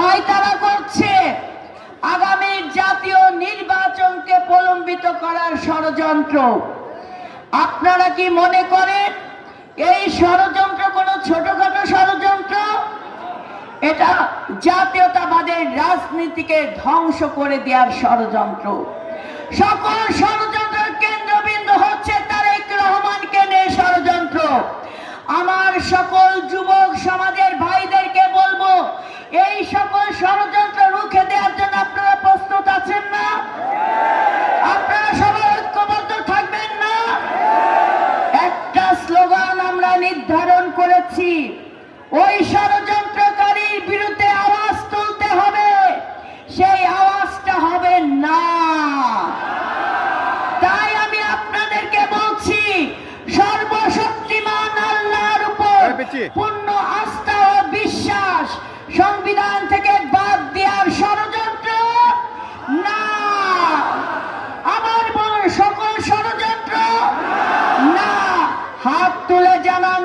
পায়তারা করছে আগামী জাতীয় নির্বাচনকে প্রলম্বিত করার ষড়যন্ত্র। আপনারা কি মনে করেন এই ষড়যন্ত্র কোনো ছোটখাটো ষড়যন্ত্র? এটা জাতীয়তাবাদের রাজনীতিকে ধ্বংস করে দেওয়ার ষড়যন্ত্র। সকল ষড়যন্ত্রের কেন্দ্রবিন্দু হচ্ছে তারেক রহমানকে নিয়ে ষড়যন্ত্র। আমার সকল যুবক সমাজের ভাইদেরকে বলবো, এই সকল ষড়যন্ত্র রুখে দেওয়ার জন্য আপনারা প্রস্তুত আছেন না? আপনারা সবাই ঐক্যবদ্ধ থাকবেন না? একটা স্লোগান আমরা নির্ধারণ করেছি, ওই ষড়যন্ত্রকারীর বিরুদ্ধে আওয়াজ তুলতে হবে, সেই আওয়াজটা হবে না। তাই আমি আপনাদেরকে বলছি, সর্বশক্তিমান আল্লাহর উপর পূর্ণ আস্থা ও বিশ্বাস, সংবিধান থেকে বাদ দেওয়ার ষড়যন্ত্র না। আবার বলুন, সকল ষড়যন্ত্র না। হাত তুলে জানান